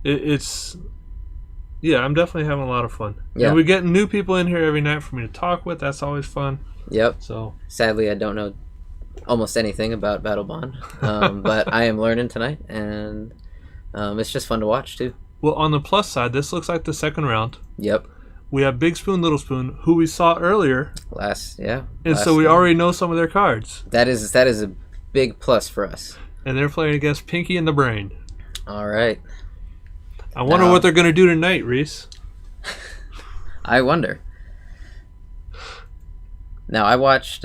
it's yeah, I'm definitely having a lot of fun. Yeah. And we get new people in here every night for me to talk with. That's always fun. Yep. So Sadly, I don't know almost anything about Battlebond, but I am learning tonight, and it's just fun to watch too. well, on the plus side, this looks like the second round. Yep. We have Big Spoon, Little Spoon, who we saw earlier, and so we game. already know some of their cards. That is a big plus for us. And they're playing against Pinky and the Brain. All right. I wonder what they're going to do tonight, Reese. I wonder. Now, I watched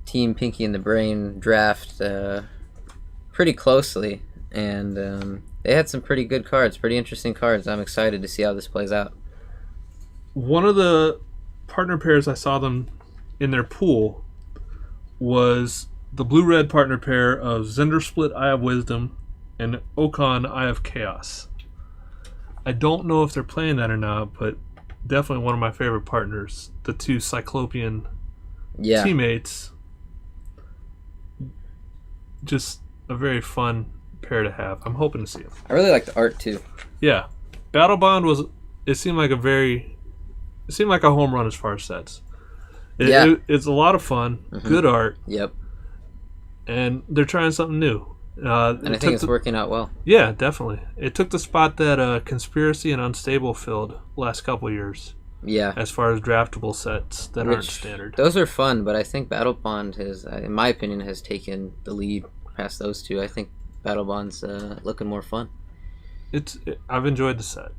Team Pinky and the Brain draft pretty closely, and they had some pretty good cards, pretty interesting cards. I'm excited to see how this plays out. One of the partner pairs I saw them in their pool was the blue-red partner pair of Zendersplit, Eye of Wisdom, and Okan, Eye of Chaos. I don't know if they're playing that or not, but definitely one of my favorite partners. The two Cyclopean teammates. Just a very fun pair to have. I'm hoping to see them. I really like the art too. Yeah. Battlebond seemed like a home run as far as sets. It's a lot of fun, good art. Yep. And they're trying something new. And I think it's working out well. Yeah, definitely. It took the spot that Conspiracy and Unstable filled last couple years. Yeah. As far as draftable sets that aren't standard. Those are fun, but I think Battlebond has, in my opinion, has taken the lead past those two. I think Battlebond's looking more fun. I've enjoyed the set.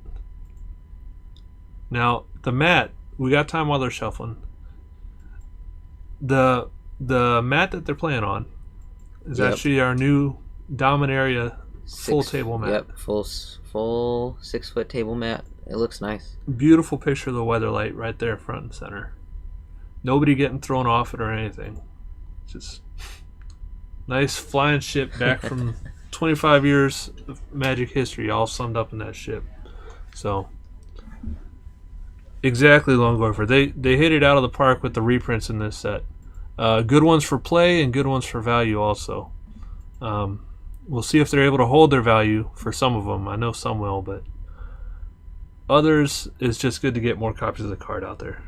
Now, the mat, we got time while they're shuffling. The mat that they're playing on is actually our new Dominaria full table mat. Yep, full 6-foot table mat. It looks nice. Beautiful picture of the Weatherlight right there front and center. Nobody getting thrown off it or anything. Just nice flying ship back from 25 years of Magic history, all summed up in that ship. So, exactly, Longorfer. They hit it out of the park with the reprints in this set. Good ones for play and good ones for value also. We'll see if they're able to hold their value for some of them. I know some will, but others, it's just good to get more copies of the card out there.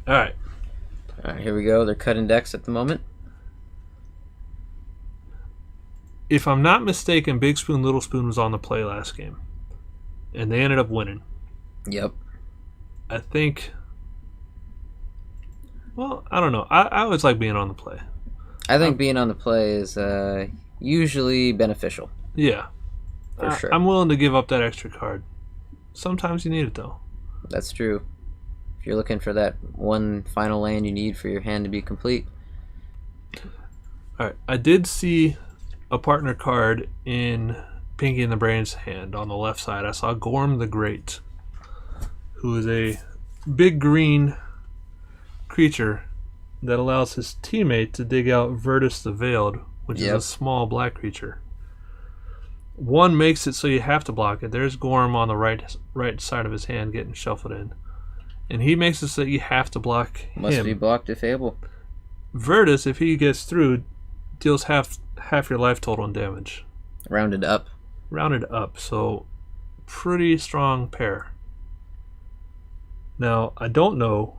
All right, here we go. They're cutting decks at the moment. If I'm not mistaken, Big Spoon, Little Spoon was on the play last game, and they ended up winning. Yep. I think... Well, I don't know. I always like being on the play. I think being on the play is usually beneficial. Yeah. For sure. I'm willing to give up that extra card. Sometimes you need it, though. That's true. If you're looking for that one final land you need for your hand to be complete. All right. I did see a partner card in Pinky and the Brain's hand on the left side. I saw Gorm the Great, who is a big green creature that allows his teammate to dig out Virtus the Veiled, which is a small black creature. One makes it so you have to block it. There's Gorm on the right side of his hand getting shuffled in. And he makes it so you have to block him. Must be blocked if able. Virtus, if he gets through, deals half your life total in damage. Rounded up. Rounded up, so pretty strong pair. Now, I don't know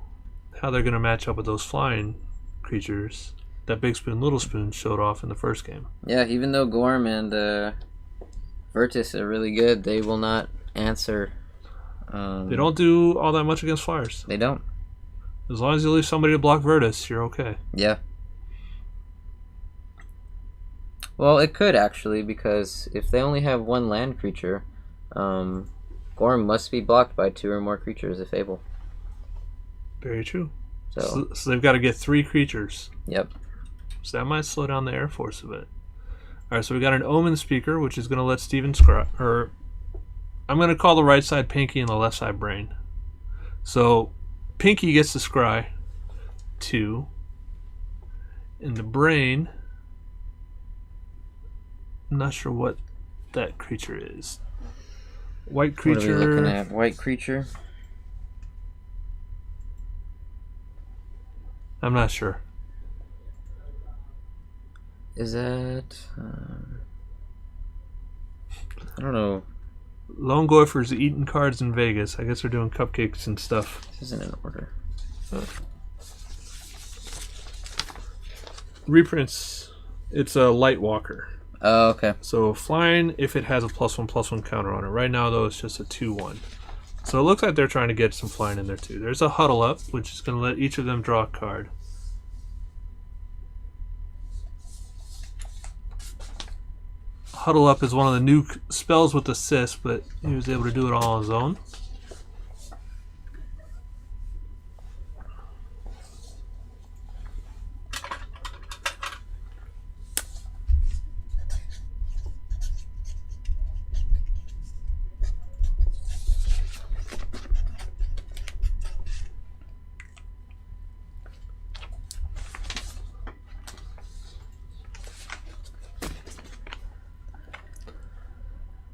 how they're going to match up with those flying creatures that Big Spoon, Little Spoon showed off in the first game. Yeah, even though Gorm and Virtus are really good, they will not answer. They don't do all that much against flyers. They don't. As long as you leave somebody to block Virtus, you're okay. Yeah. Well, it could actually, because if they only have one land creature, Gorm must be blocked by 2 or more creatures if able. Very true. So they've got to get 3 creatures. Yep. So that might slow down the Air Force a bit. All right, so we got an Omen Speaker, which is going to let Steven scry. Or I'm going to call the right side Pinky and the left side Brain. So Pinky gets to scry 2. And the Brain, I'm not sure what that creature is. White creature. What are we looking at? White creature? I'm not sure. Is that... I don't know. Lone Gophers eating cards in Vegas. I guess they're doing cupcakes and stuff. This isn't in order. Reprints. It's a Light Walker. Oh, okay. So flying if it has a +1/+1 counter on it. Right now, though, it's just a 2/1. So it looks like they're trying to get some flying in there, too. There's a Huddle Up, which is going to let each of them draw a card. Huddle Up is one of the new spells with assist, but he was able to do it all on his own.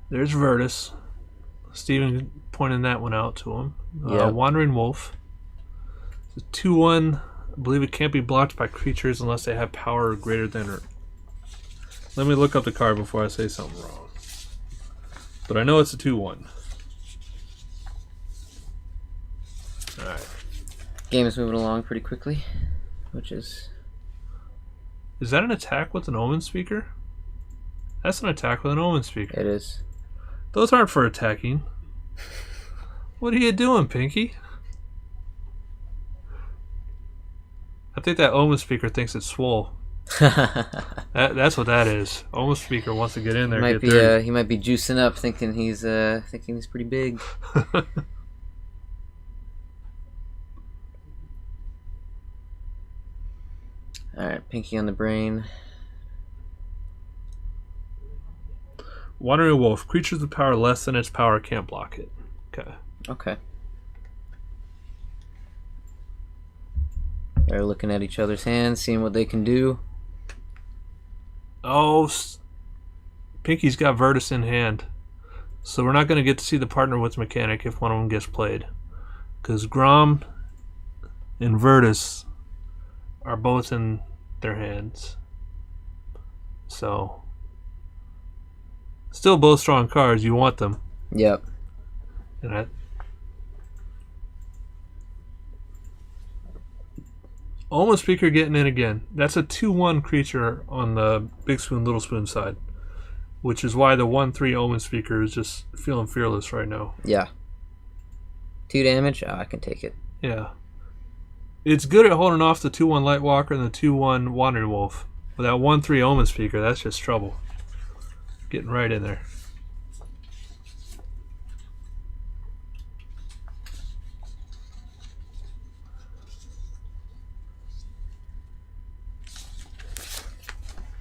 There's Virtus. Steven pointing that one out to him. Yeah. Wandering Wolf. It's a 2/1. I believe it can't be blocked by creatures unless they have power greater than or. Let me look up the card before I say something wrong. But I know it's a 2/1. Alright. Game is moving along pretty quickly, which is... Is that an attack with an Omen Speaker? That's an attack with an Omen Speaker. It is. Those aren't for attacking. What are you doing, Pinky? I think that Omen Speaker thinks it's swole. That's what that is. Omen Speaker wants to get in there. He might be juicing up, thinking he's pretty big. All right, Pinky on the brain. Wandering Wolf. Creatures with power less than its power can't block it. Okay. Okay. They're looking at each other's hands, seeing what they can do. Oh, Pinky's got Virtus in hand. So we're not going to get to see the partner with Mechanic if one of them gets played. Because Grom and Virtus are both in their hands. So... Still both strong cards. You want them. Yep. And Omen Speaker getting in again. That's a 2/1 creature on the Big Spoon, Little Spoon side. Which is why the 1/3 Omen Speaker is just feeling fearless right now. Yeah. 2 damage? Oh, I can take it. Yeah. It's good at holding off the 2/1 Lightwalker and the 2/1 Wandering Wolf. But that 1/3 Omen Speaker, that's just trouble. Getting right in there.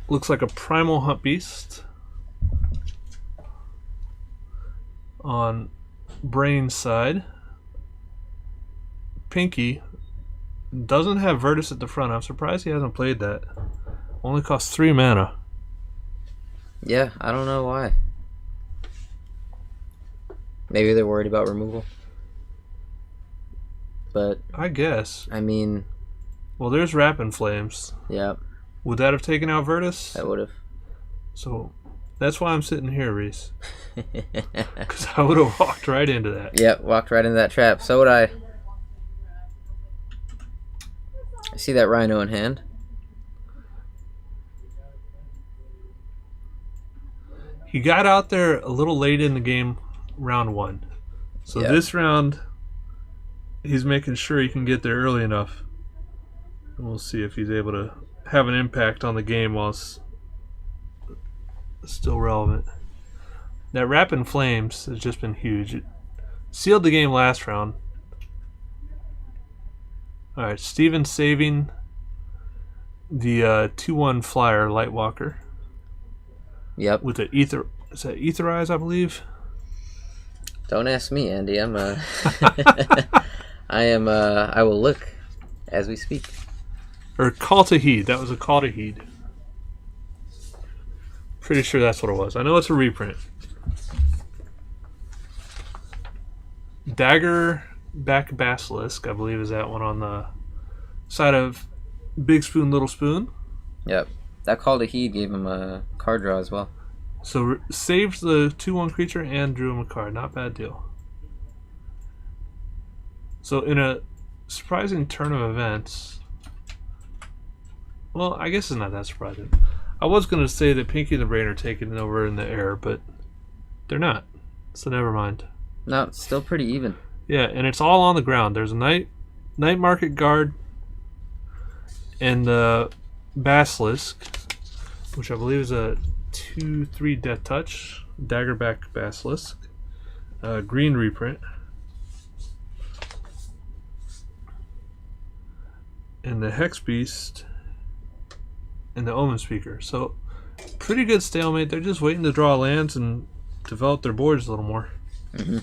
Looks like a Primal Hunt Beast on Brain's side. Pinky doesn't have Virtus at the front. I'm surprised he hasn't played that. Only costs 3 mana. Yeah, I don't know why. Maybe they're worried about removal. But I guess. I mean... Well, there's Rapid Flames. Yeah. Would that have taken out Virtus? That would have. So, that's why I'm sitting here, Reese. Because I would have walked right into that. Yep, walked right into that trap. So would I. I see that Rhino in hand. He got out there a little late in the game, round 1. So this round, he's making sure he can get there early enough. And we'll see if he's able to have an impact on the game while it's still relevant. That Rapid Flames has just been huge. It sealed the game last round. Alright, Steven saving the 2/1 Flyer Lightwalker. Yep. With the Ether... Is that Etherize, I believe? Don't ask me, Andy. I will look as we speak. Or Call to Heed. That was a Call to Heed. Pretty sure that's what it was. I know it's a reprint. Dagger Back Basilisk, I believe, is that one on the side of Big Spoon, Little Spoon. Yep. That Call to Heed gave him a card draw as well. So saved the 2/1 creature and drew him a card. Not bad deal. So in a surprising turn of events, well, I guess it's not that surprising. I was going to say that Pinky and the Brain are taking it over in the air, but they're not. So never mind. No, it's still pretty even. Yeah, and it's all on the ground. There's a night market guard and the Basilisk, which I believe is a 2/3 Death Touch, Daggerback Basilisk, green reprint, and the Hex Beast, and the Omen Speaker. So, pretty good stalemate. They're just waiting to draw lands and develop their boards a little more. Mm-hmm.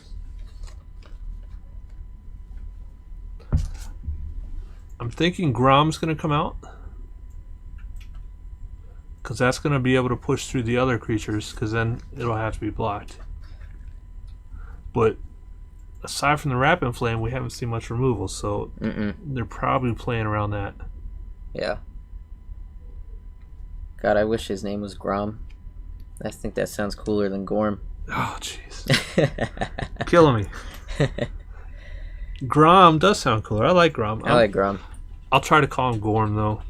I'm thinking Grom's going to come out, because that's going to be able to push through the other creatures, because then it'll have to be blocked. But aside from the Rapid Flame, we haven't seen much removal, so they're probably playing around that. Yeah. God, I wish his name was Grom. I think that sounds cooler than Gorm. Oh, jeez. Killing me. Grom does sound cooler. I like Grom. I like Grom. I'll try to call him Gorm, though.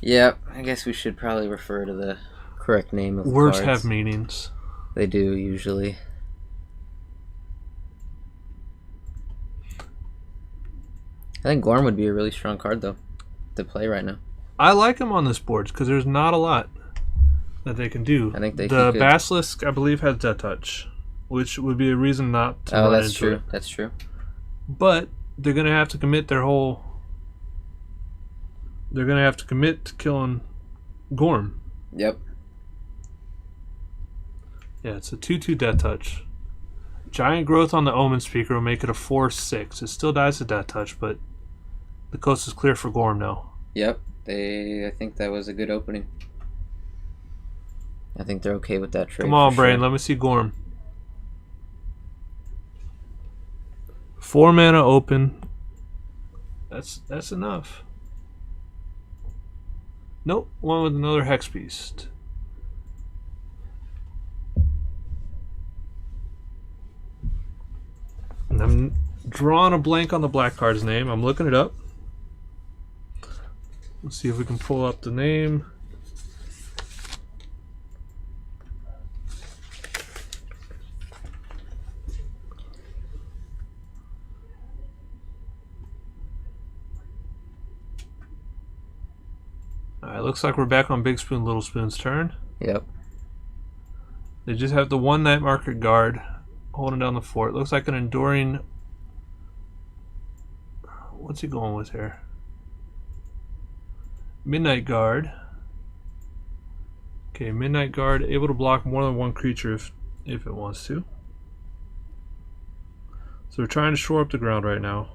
Yeah, I guess we should probably refer to the correct name of the Words cards. have meanings. They do, usually. I think Gorm would be a really strong card, though, to play right now. I like him on this board, because there's not a lot that they can do. I think the Basilisk, I believe, has Death Touch, which would be a reason not to run that's into true. it. That's true. But they're going to have to commit their whole... They're going to have to commit to killing Gorm. Yep. Yeah, it's a 2/2 Death Touch. Giant Growth on the Omen Speaker will make it a 4/6. It still dies to Death Touch, but the coast is clear for Gorm now. Yep. I think that was a good opening. I think they're okay with that trade. Come on, Brain. Let me see Gorm. 4 mana open. That's enough. Nope. One with another Hex Beast. And I'm drawing a blank on the black card's name. I'm looking it up. Let's see if we can pull up the name. Alright, looks like we're back on Big Spoon, Little Spoon's turn. Yep. They just have the one night market guard holding down the fort. Looks like an enduring... What's he going with here? Midnight Guard. Okay, Midnight Guard, able to block more than one creature if it wants to. So we're trying to shore up the ground right now.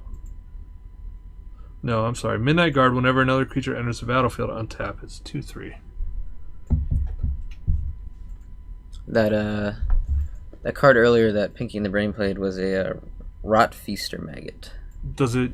No, I'm sorry. Midnight Guard, whenever another creature enters the battlefield, untap. It's 2/3. That card earlier that Pinky and the Brain played was a Rot Feaster Maggot. Does it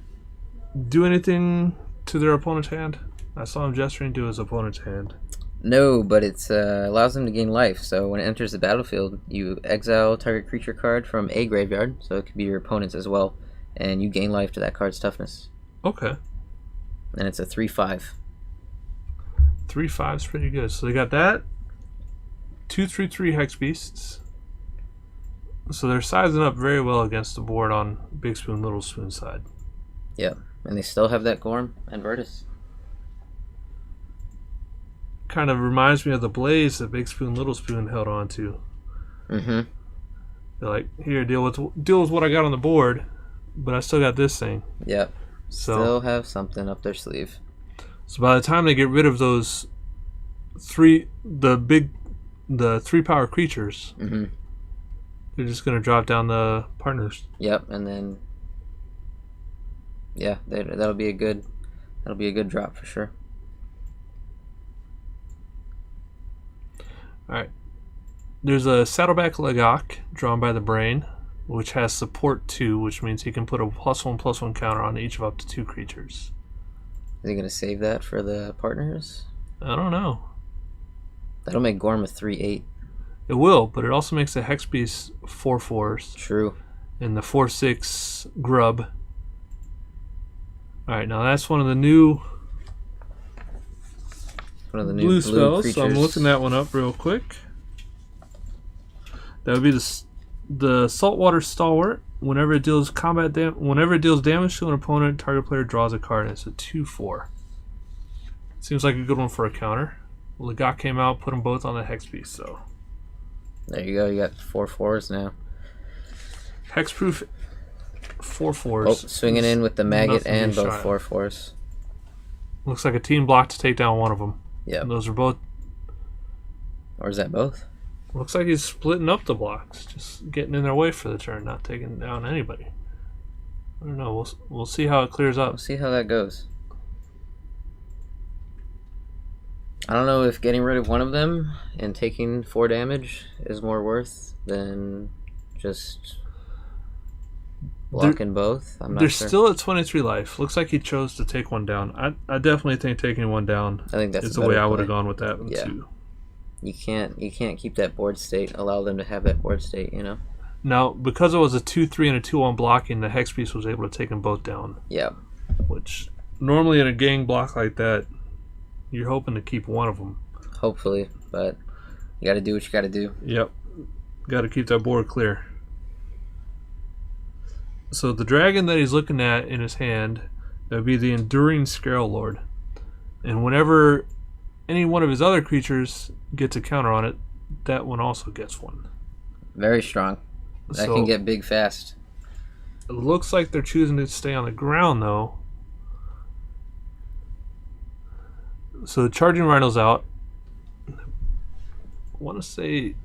do anything to their opponent's hand? I saw him gesturing to his opponent's hand. No, but it allows them to gain life. So when it enters the battlefield, you exile target creature card from a graveyard, so it could be your opponent's as well, and you gain life to that card's toughness. Okay. And it's a 3/5. 3/5 is pretty good. So they got that. 2/3 Hex Beasts. So they're sizing up very well against the board on Big Spoon, Little Spoon side. Yeah, and they still have that Gorm and Virtus. Kind of reminds me of the Blaze that Big Spoon, Little Spoon held on to. Mm-hmm. They're like, here, deal with what I got on the board, but I still got this thing. Yep. So, still have something up their sleeve. So by the time they get rid of those the 3-power creatures, Mm-hmm. they're just gonna drop down the partners. Yep, and then yeah, that'll be a good drop for sure. Alright. There's a Saddleback Legok drawn by the Brain, which has support 2, which means he can put a +1/+1 counter on each of up to 2 creatures. Is he gonna save that for the partners? I don't know. That'll make Gorm a 3/8. It will, but it also makes the Hex Beast 4/4s. True. And the 4/6 Grub. Alright, now that's one of the new blue spells, creatures. so I'm looking that one up real quick. That would be the Saltwater Stalwart. Whenever it deals damage to an opponent, target player draws a card, and it's a 2/4. Seems like a good one for a counter. Legat came out, put them both on the Hex Beast, so. There you go, you got 4/4s now. Hexproof 4/4s. Oh, swinging in with the Maggot and both shy. 4/4s. Looks like a team block to take down one of them. Yeah. Those are both. Or is that both? Looks like he's splitting up the blocks, just getting in their way for the turn, not taking down anybody. I don't know. We'll see how it clears up. We'll see how that goes. I don't know if getting rid of one of them and taking 4 damage is more worth than just blocking both. I'm not They're sure. still at 23 life. Looks like he chose to take one down. I definitely think taking one down I think that's is a the way better I would have play. gone with that one Yeah. too. You can't keep that board state. Allow them to have that board state. You know. Now, because it was a 2/3 and a 2/1 blocking, the Hex Beast was able to take them both down. Yeah. Which normally in a gang block like that, you're hoping to keep one of them. Hopefully, but you got to do what you got to do. Yep. Got to keep that board clear. So the dragon that he's looking at in his hand, that would be the Enduring Scarel Lord. And whenever any one of his other creatures gets a counter on it, that one also gets one. Very strong. That So can get big fast. it looks like they're choosing to stay on the ground though. So the Charging Rhino's out. I want to say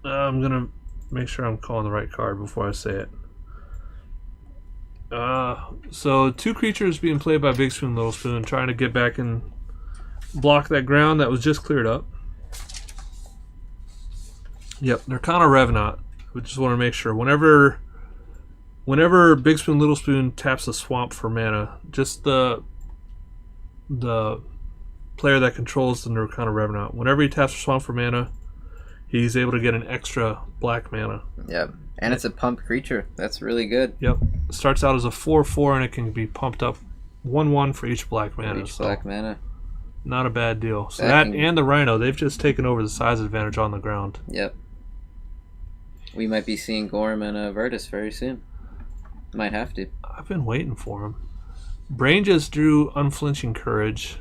I'm gonna make sure I'm calling the right card before I say it. So 2 creatures being played by Big Spoon, Little Spoon, trying to get back and block that ground that was just cleared up. Yep, they're kind of Revenant. We just want to make sure whenever Big Spoon, Little Spoon taps the swamp for mana, just the player that controls the Nurkana Revenant, whenever he taps the swamp for mana, he's able to get an extra black mana. Yep. And it's a pump creature. That's really good. Yep. It starts out as a 4/4 and it can be pumped up 1/1 for each black mana. Each So black mana. not a bad deal. So That that can- and the Rhino, they've just taken over the size advantage on the ground. Yep. We might be seeing Gorm and Virtus very soon. Might have to. I've been waiting for him. Brain just drew Unflinching Courage,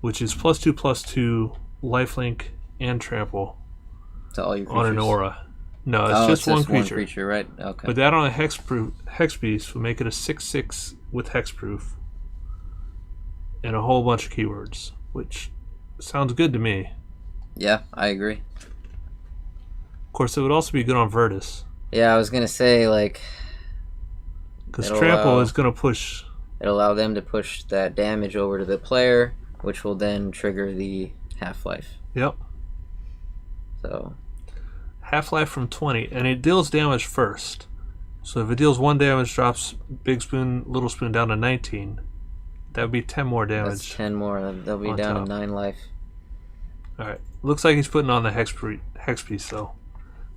which is +2/+2, lifelink, and trample To all your on creatures. an aura. No, it's just one creature. One creature, right? Okay. But that on a Hex Beast would make it a 6/6 with Hexproof and a whole bunch of keywords, which sounds good to me. Yeah, I agree. Of course, it would also be good on Virtus, Yeah, I was gonna say like because It'll Trample allow- is going to push. it'll allow them to push that damage over to the player, which will then trigger the half-life. Yep. So Half-life from 20, and it deals damage first. So if it deals 1 damage, drops Big Spoon, Little Spoon down to 19. That would be 10 more that's damage. 10 more. They'll be on down top. to 9 life. Alright. Looks like he's putting on the Hex Piece, though.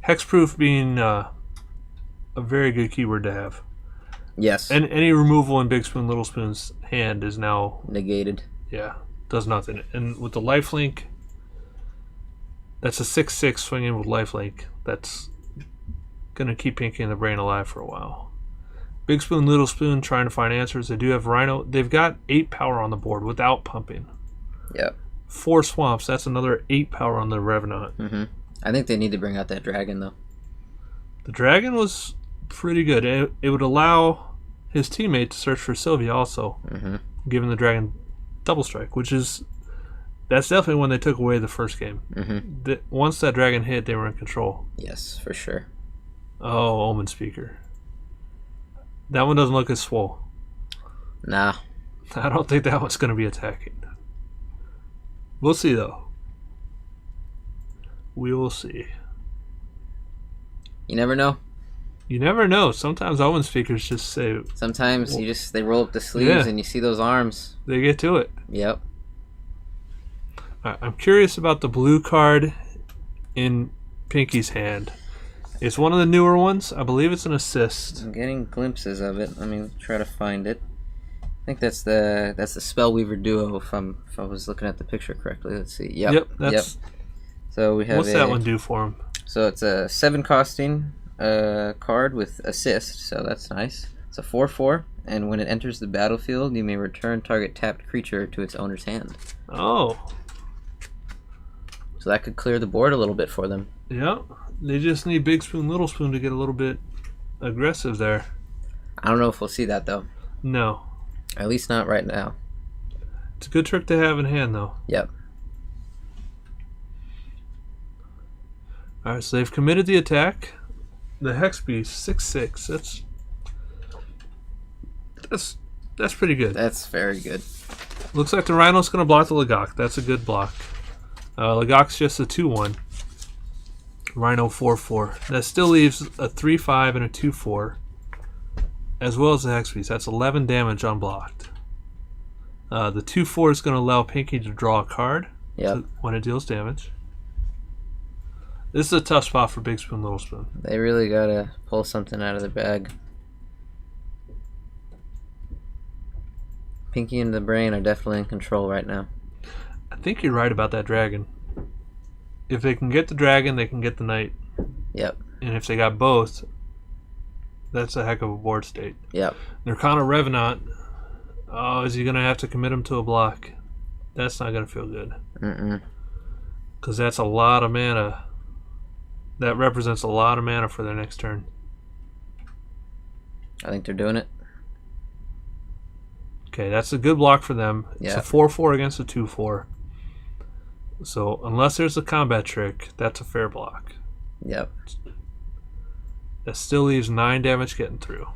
Hexproof being a very good keyword to have. Yes. And any removal in Big Spoon, Little Spoon's hand is now, Negated. yeah, does nothing. And with the lifelink, that's a 6/6 swinging with lifelink. That's going to keep Pinky and the Brain alive for a while. Big Spoon, Little Spoon trying to find answers. They do have Rhino. They've got 8 power on the board without pumping. Yep. 4 swamps. That's another 8 power on the Revenant. Mm-hmm. I think they need to bring out that dragon though. The dragon was pretty good. It would allow his teammate to search for Sylvia also, Mm-hmm. giving the dragon double strike, which is that's definitely when they took away the first game. Mm-hmm. Once that dragon hit, they were in control. Yes, for sure. Oh, Omen Speaker. That one doesn't look as swole. Nah. I don't think that one's going to be attacking. We'll see, though. We will see. You never know. You never know. Sometimes Omen Speakers just say Sometimes Well, they roll up the sleeves yeah. and you see those arms. they get to it. Yep. I'm curious about the blue card in Pinky's hand. It's one of the newer ones. I believe it's an assist. I'm getting glimpses of it. Let me try to find it. I think that's the Spellweaver duo. If I was looking at the picture correctly. Let's see. Yep. So we have. What's that one do for him? So it's a 7 costing card with assist. So that's nice. It's a 4/4, and when it enters the battlefield, you may return target tapped creature to its owner's hand. Oh. So that could clear the board a little bit for them. Yeah. They just need Big Spoon, Little Spoon to get a little bit aggressive there. I don't know if we'll see that though. No. At least not right now. It's a good trick to have in hand, though. Yep. All right, so they've committed the attack. The Hex Beast 6/6. That's pretty good. That's very good. Looks like the Rhino's going to block the Lagok. That's a good block. Lagok's just a 2/1. Rhino 4/4. That still leaves a 3/5 and a 2/4, as well as the Hex Beast. That's 11 damage unblocked. The 2/4 is going to allow Pinky to draw a card when it deals damage. This is a tough spot for Big Spoon, Little Spoon. They really gotta pull something out of the bag. Pinky and the Brain are definitely in control right now. I think you're right about that dragon. If they can get the dragon, they can get the knight. Yep. And if they got both, that's a heck of a board state. Yep. Nirkana Revenant. Oh, is he going to have to commit him to a block? That's not going to feel good. Because that's a lot of mana. That represents a lot of mana for their next turn. I think they're doing it. Okay, that's a good block for them. Yeah. It's a 4/4 against a 2/4. So unless there's a combat trick, that's a fair block. Yep. That still leaves 9 damage getting through.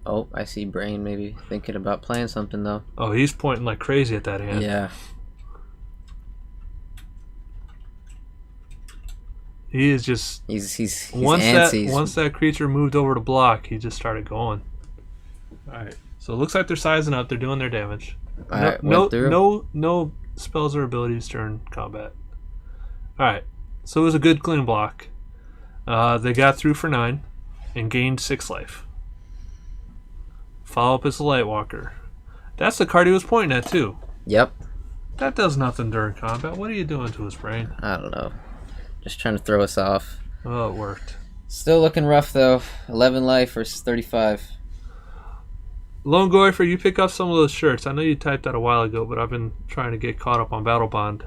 Oh, I see Brain maybe thinking about playing something though. Oh, he's pointing like crazy at that hand. Yeah. He is just... He's once antsy. Once that creature moved over to block, he just started going. Alright, so it looks like they're sizing up. They're doing their damage. No spells or abilities during combat. Alright, so it was a good clean block. They got through for 9 and gained 6 life. Follow up is the Lightwalker. That's the card he was pointing at too. Yep. That does nothing during combat. What are you doing to his brain? I don't know. Just trying to throw us off. Oh, it worked. Still looking rough though. 11 life versus 35. Lone Goifer, you pick up some of those shirts. I know you typed that a while ago, but I've been trying to get caught up on Battlebond.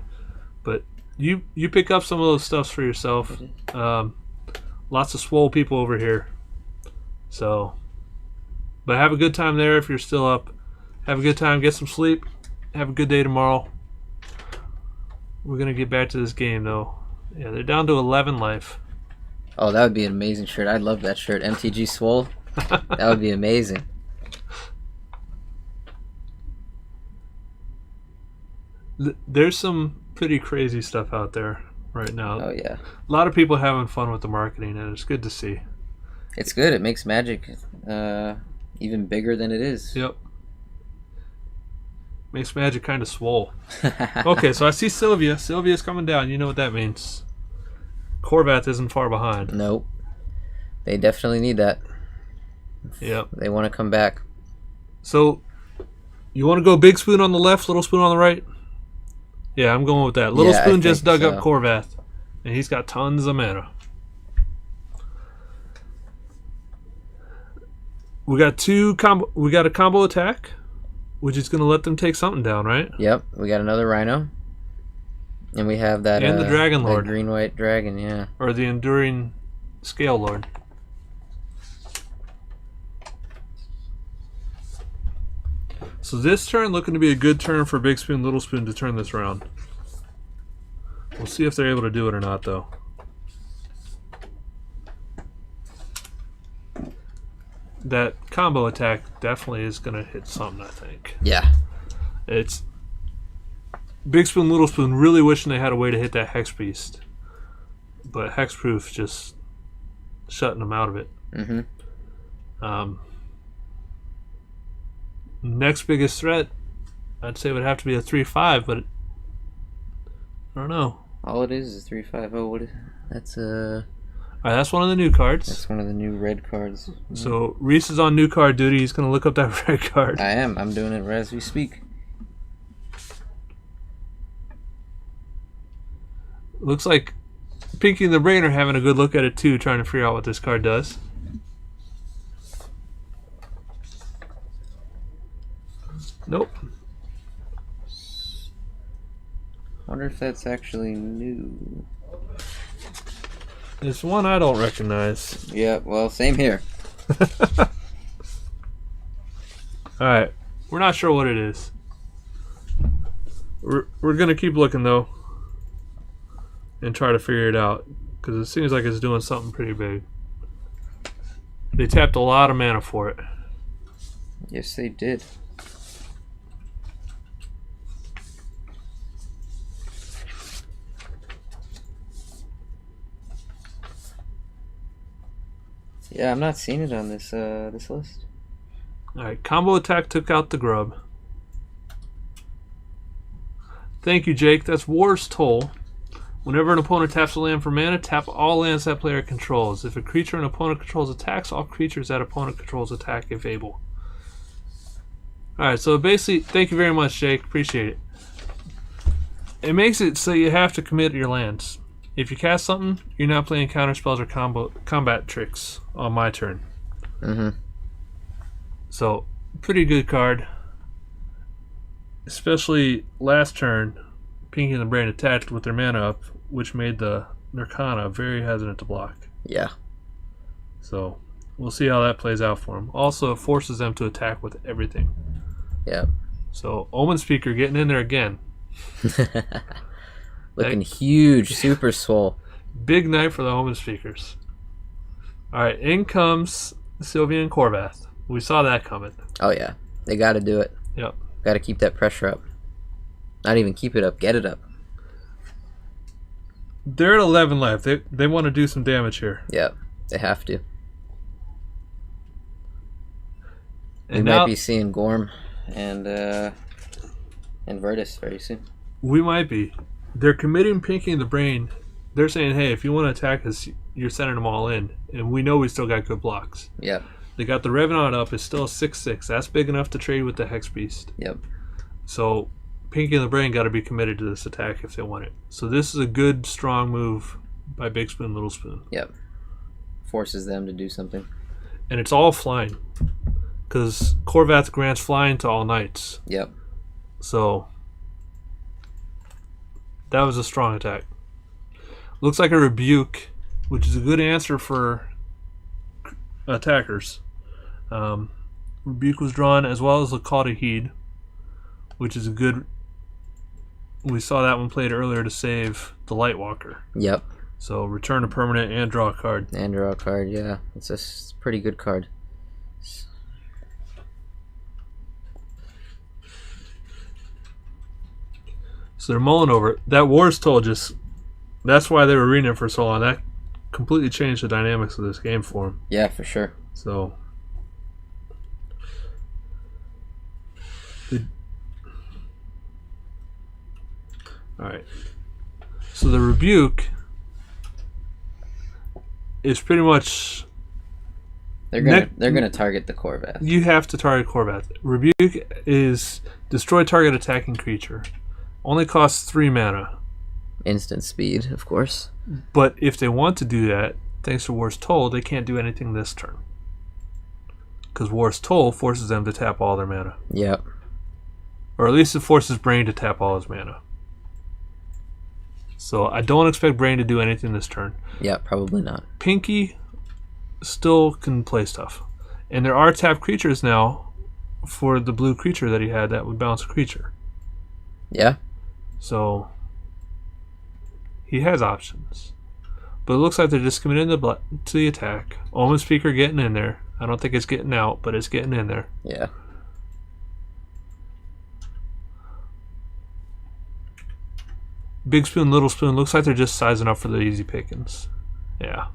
But you pick up some of those stuffs for yourself. Lots of swole people over here. So, but have a good time there if you're still up. Have a good time. Get some sleep. Have a good day tomorrow. We're going to get back to this game, though. Yeah, they're down to 11 life. Oh, that would be an amazing shirt. I'd love that shirt. MTG Swole. That would be amazing. There's some pretty crazy stuff out there right now. Oh, yeah. A lot of people having fun with the marketing, and it's good to see. It's good. It makes Magic even bigger than it is. Yep. Makes Magic kind of swole. Okay, so I see Sylvia. Sylvia's coming down. You know what that means. Corvath isn't far behind. Nope. They definitely need that. Yep. They want to come back. So, you want to go Big Spoon on the left, Little Spoon on the right? Yeah, I'm going with that. Little Spoon just dug up Corvath, and he's got tons of mana. We got a combo attack, which is going to let them take something down, right? Yep. We got another Rhino. And we have that... And the Dragon Lord. The green-white dragon, yeah. Or the Enduring Scale Lord. So this turn looking to be a good turn for Big Spoon, Little Spoon to turn this around. We'll see if they're able to do it or not, though. That combo attack definitely is going to hit something, I think. Yeah. It's Big Spoon, Little Spoon really wishing they had a way to hit that Hex Beast. But Hexproof just shutting them out of it. Next biggest threat, I'd say would have to be a 3/5, but I don't know. All it is 350. What? That's All right, that's one of the new cards. That's one of the new red cards. So Reese is on new card duty. He's going to look up that red card. I am. I'm doing it right as we speak. Looks like Pinky and the Brain are having a good look at it too, trying to figure out what this card does. Nope. Wonder if that's actually new. It's one I don't recognize. Yeah, well, same here. Alright. We're not sure what it is. We're going to keep looking though. And try to figure it out. Because it seems like it's doing something pretty big. They tapped a lot of mana for it. Yes, they did. Yeah, I'm not seeing it on this this list. Alright, combo attack took out the grub. Thank you, Jake. That's War's Toll. Whenever an opponent taps a land for mana, tap all lands that player controls. If a creature an opponent controls attacks, all creatures that opponent controls attack if able. Alright, so basically, thank you very much, Jake. Appreciate it. It makes it so you have to commit your lands. If you cast something, you're not playing counter spells or combat tricks on my turn. So, pretty good card. Especially last turn, Pinky and the Brain attached with their mana up, which made the Nirkana very hesitant to block. Yeah. So, we'll see how that plays out for them. Also, it forces them to attack with everything. Yeah. So, Omen Speaker getting in there again. Looking huge, super swole. Big night for the Omen Speakers. Alright, in comes Sylvian Corvath. We saw that coming. Oh, yeah. They got to do it. Yep. Got to keep that pressure up. Not even keep it up, get it up. They're at 11 life. They want to do some damage here. Yep, they have to. And we now, might be seeing Gorm and Virtus very soon. We might be. They're committing Pinky and the Brain. They're saying, hey, if you want to attack us, you're sending them all in. And we know we still got good blocks. Yep. They got the Revenant up. It's still a 6/6. That's big enough to trade with the Hex Beast. Yep. So Pinky and the Brain got to be committed to this attack if they want it. So this is a good, strong move by Big Spoon, Little Spoon. Yep. Forces them to do something. And it's all flying. Because Corvath grants flying to all knights. Yep. So that was a strong attack. Looks like a Rebuke, which is a good answer for attackers. Rebuke was drawn as well as the Call to Heed, which is a good... We saw that one played earlier to save the Lightwalker. Yep. So return a permanent and draw a card. And draw a card, yeah. It's a pretty good card. So they're mulling over it. That War's Toll just... That's why they were reading it for so long. That completely changed the dynamics of this game for them. Yeah, for sure. So... Alright. So the Rebuke is pretty much... They're gonna target the Corvath. You have to target Corvath. Rebuke is destroy target attacking creature. Only costs 3 mana. Instant speed, of course. But if they want to do that, thanks to War's Toll, they can't do anything this turn. Because War's Toll forces them to tap all their mana. Yep. Or at least it forces Brain to tap all his mana. So I don't expect Brain to do anything this turn. Yeah, probably not. Pinky still can play stuff. And there are tapped creatures now for the blue creature that he had that would bounce a creature. Yeah. So he has options. But it looks like they're just committing to the attack. Omen Speaker getting in there. I don't think it's getting out, but it's getting in there. Yeah. Big Spoon, Little Spoon. Looks like they're just sizing up for the easy pickings. Yeah.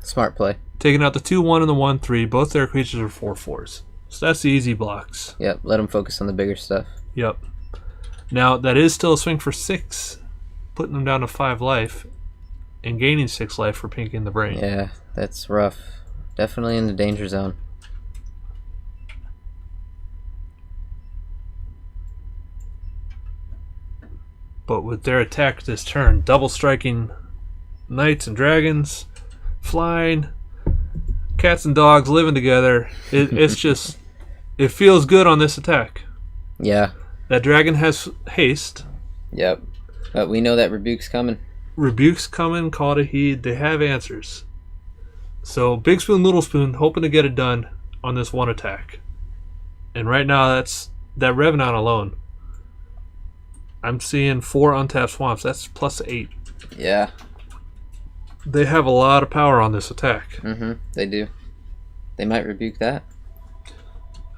Smart play. Taking out the 2/1 and the 1/3. Both their creatures are 4/4s. So that's the easy blocks. Yep. Let them focus on the bigger stuff. Yep. Now, that is still a swing for 6 putting them down to 5 life and gaining 6 life for Pinky and the Brain. Yeah, that's rough. Definitely in the danger zone. But with their attack this turn, double striking knights and dragons, flying, cats and dogs living together, it's just, it feels good on this attack. Yeah. That dragon has haste. Yep. But we know that Rebuke's coming. Rebuke's coming, call to heed, they have answers. So Big Spoon, Little Spoon, hoping to get it done on this one attack. And right now, that's that Revenant alone. I'm seeing 4 untapped swamps. That's plus 8. Yeah. They have a lot of power on this attack. Mm-hmm. They do. They might rebuke that.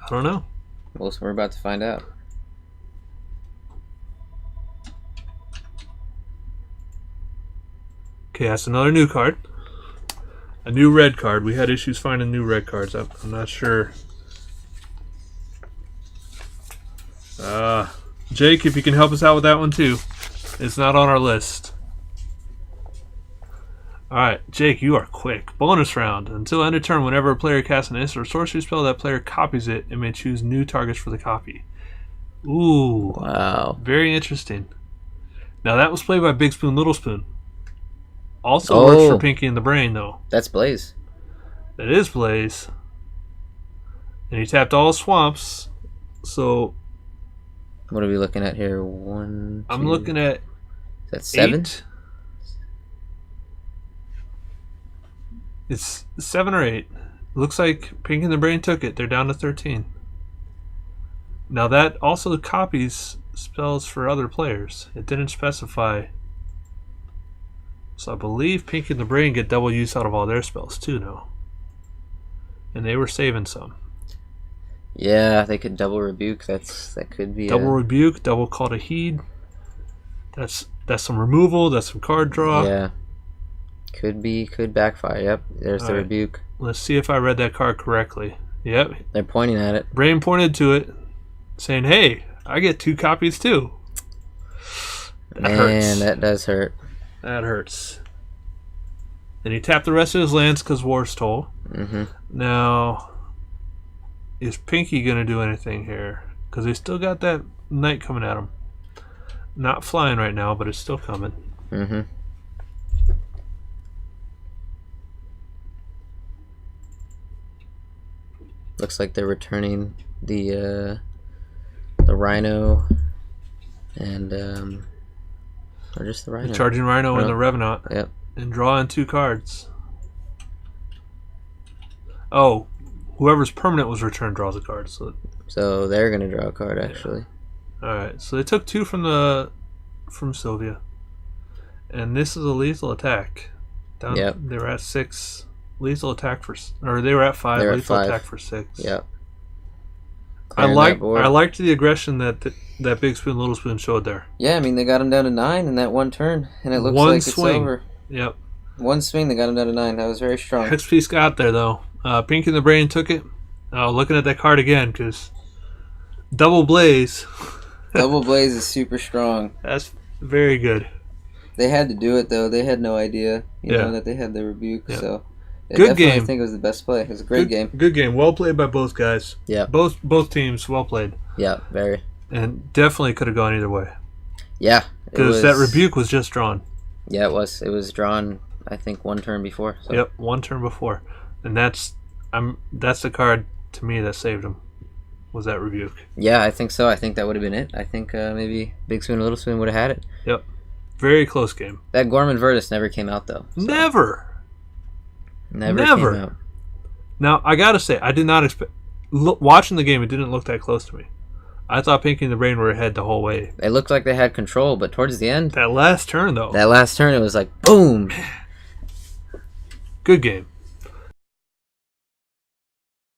I don't know. Well, we're about to find out. Okay, that's another new card. A new red card. We had issues finding new red cards. I'm not sure. Jake, if you can help us out with that one too. It's not on our list. Alright, Jake, you are quick. Bonus round. Until end of turn, whenever a player casts an instant or sorcery spell, that player copies it and may choose new targets for the copy. Ooh. Wow. Very interesting. Now that was played by Big Spoon, Little Spoon. Also works for Pinky and the Brain, though. That's Blaze. That is Blaze. And he tapped all swamps. So what are we looking at here? 1, 2, I'm looking at is that 7? 8. It's 7 or 8. Looks like Pinky and the Brain took it. They're down to 13. Now that also copies spells for other players. It didn't specify. So I believe Pinky and the Brain get double use out of all their spells too now. And they were saving some. Yeah, they could double rebuke. That could be double rebuke, double call to heed. That's some removal. That's some card draw. Yeah, could backfire. Yep, there's the rebuke. Let's see if I read that card correctly. Yep, they're pointing at it. Brain pointed to it, saying, "Hey, I get 2 copies too." That hurts. That does hurt. That hurts. And he tapped the rest of his lands because War's Toll. Mm-hmm. Now, is Pinky going to do anything here? Because they still got that knight coming at him. Not flying right now, but it's still coming. Mm-hmm. Looks like they're returning the Rhino and or just the Rhino. The Charging Rhino and the Revenant. Yep. And drawing 2 cards. Oh, whoever's permanent was returned draws a card. So they're gonna draw a card actually. Yeah. All right. So they took 2 from Sylvia, and this is a lethal attack. Yep. They were at 6 lethal attack or they were at 5 lethal attack for 6. Yep. I liked the aggression that Big Spoon, Little Spoon showed there. Yeah, I mean they got him down to 9 in that one turn, and it looks like it's over. Yep. One swing, they got him down to 9. That was very strong. XP got there though. Pinky and the Brain took it. Looking at that card again, because Double Blaze. Double Blaze is super strong. That's very good. They had to do it though. They had no idea, you know, that they had the rebuke. Yeah. So good game. I think it was the best play. It was a great game. Good game. Well played by both guys. Yeah. Both teams well played. Yeah, very. And definitely could have gone either way. Yeah. Because that rebuke was just drawn. Yeah, it was. It was drawn, I think, one turn before. So. Yep, one turn before. And that's the card to me that saved him. Was that rebuke? Yeah, I think so. I think that would have been it. I think maybe Big Spoon and Little Spoon would have had it. Yep. Very close game. That Gorman Virtus never came out though. So. Never came out. Now I gotta say, I did not expect. Watching the game, it didn't look that close to me. I thought Pinky and the Brain were ahead the whole way. It looked like they had control, but towards the end, that last turn though. That last turn, it was like boom. Good game.